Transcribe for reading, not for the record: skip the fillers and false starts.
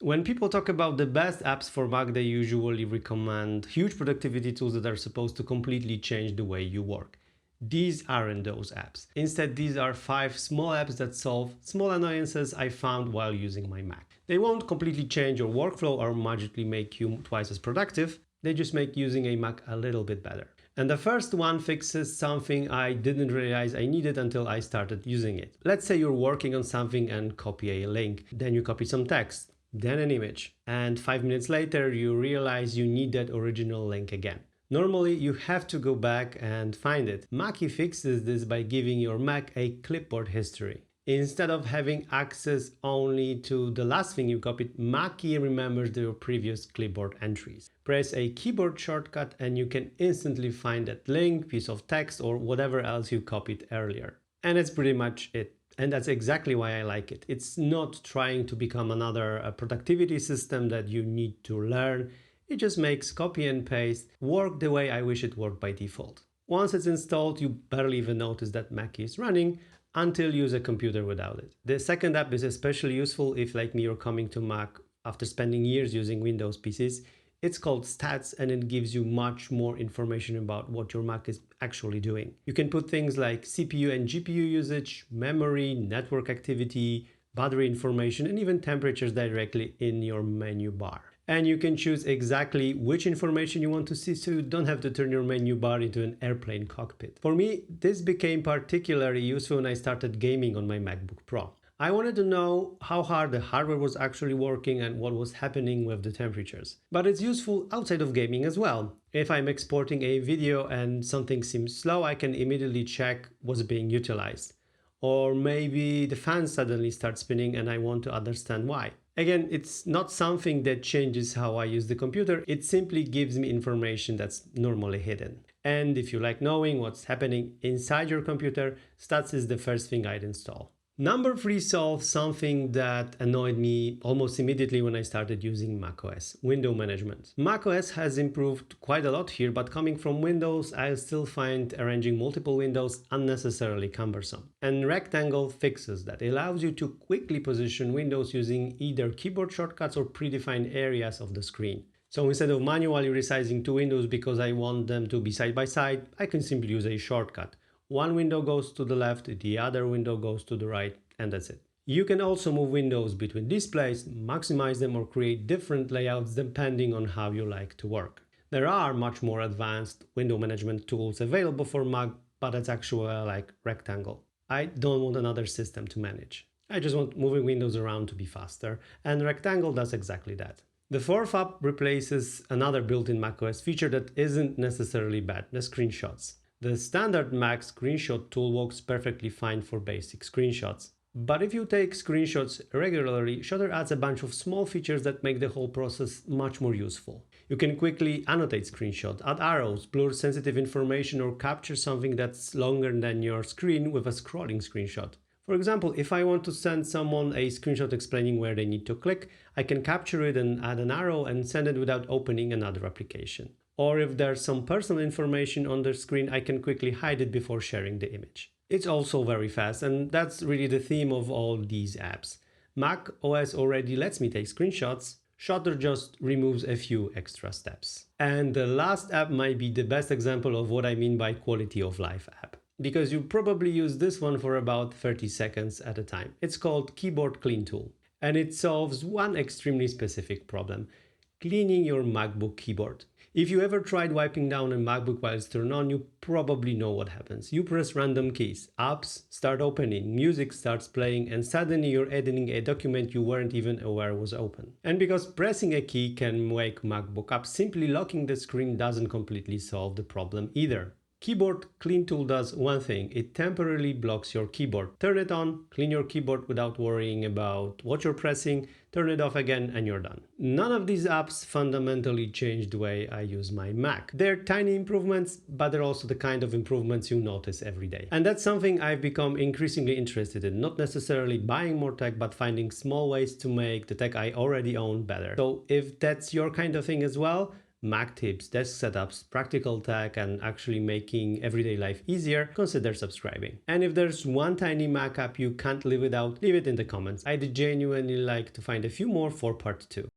When people talk about the best apps for Mac, they usually recommend huge productivity tools that are supposed to completely change the way you work. These aren't those apps. Instead, these are 5 small apps that solve small annoyances I found while using my Mac. They won't completely change your workflow or magically make you twice as productive, they just make using a Mac a little bit better. And the first one fixes something I didn't realize I needed until I started using it. Let's say you're working on something and copy a link, then you copy some text, then an image, and 5 minutes later you realize you need that original link again. Normally, you have to go back and find it. Mackie fixes this by giving your Mac a clipboard history. Instead of having access only to the last thing you copied, Mackie remembers your previous clipboard entries. Press a keyboard shortcut and you can instantly find that link, piece of text, or whatever else you copied earlier. And that's pretty much it. And that's exactly why I like it. It's not trying to become another productivity system that you need to learn. It just makes copy and paste work the way I wish it worked by default. Once it's installed, you barely even notice that Mackie is running until you use a computer without it. The second app is especially useful if, like me, you're coming to Mac after spending years using Windows PCs. It's called Stats and it gives you much more information about what your Mac is actually doing. You can put things like CPU and GPU usage, memory, network activity, battery information, and even temperatures directly in your menu bar. And you can choose exactly which information you want to see so you don't have to turn your menu bar into an airplane cockpit. For me, this became particularly useful when I started gaming on my MacBook Pro. I wanted to know how hard the hardware was actually working and what was happening with the temperatures. But it's useful outside of gaming as well. If I'm exporting a video and something seems slow, I can immediately check what's being utilized. Or maybe the fan suddenly starts spinning and I want to understand why. Again, it's not something that changes how I use the computer, it simply gives me information that's normally hidden. And if you like knowing what's happening inside your computer, Stats is the first thing I'd install. Number 3 solves something that annoyed me almost immediately when I started using macOS, window management. macOS has improved quite a lot here, but coming from Windows, I still find arranging multiple windows unnecessarily cumbersome. And Rectangle fixes that. It allows you to quickly position windows using either keyboard shortcuts or predefined areas of the screen. So instead of manually resizing 2 windows because I want them to be side by side, I can simply use a shortcut. One window goes to the left, the other window goes to the right, and that's it. You can also move windows between displays, maximize them, or create different layouts depending on how you like to work. There are much more advanced window management tools available for Mac, but it's actually like Rectangle. I don't want another system to manage. I just want moving windows around to be faster, and Rectangle does exactly that. The fourth app replaces another built-in macOS feature that isn't necessarily bad, the screenshots. The standard Mac screenshot tool works perfectly fine for basic screenshots. But if you take screenshots regularly, Shutter adds a bunch of small features that make the whole process much more useful. You can quickly annotate screenshots, add arrows, blur sensitive information, or capture something that's longer than your screen with a scrolling screenshot. For example, if I want to send someone a screenshot explaining where they need to click, I can capture it and add an arrow and send it without opening another application. Or if there's some personal information on the screen, I can quickly hide it before sharing the image. It's also very fast, and that's really the theme of all these apps. Mac OS already lets me take screenshots. Shutter just removes a few extra steps. And the last app might be the best example of what I mean by quality of life app, because you probably use this one for about 30 seconds at a time. It's called Keyboard Clean Tool, and it solves one extremely specific problem: cleaning your MacBook keyboard. If you ever tried wiping down a MacBook while it's turned on, you probably know what happens. You press random keys, apps start opening, music starts playing, and suddenly you're editing a document you weren't even aware was open. And because pressing a key can wake MacBook up, simply locking the screen doesn't completely solve the problem either. Keyboard Clean Tool does one thing: it temporarily blocks your keyboard. Turn it on, clean your keyboard without worrying about what you're pressing, turn it off again, and you're done. None of these apps fundamentally change the way I use my Mac. They're tiny improvements, but they're also the kind of improvements you notice every day. And that's something I've become increasingly interested in, not necessarily buying more tech, but finding small ways to make the tech I already own better. So if that's your kind of thing as well, Mac tips, desk setups, practical tech, and actually making everyday life easier, consider subscribing. And if there's one tiny Mac app you can't live without, leave it in the comments. I'd genuinely like to find a few more for part 2.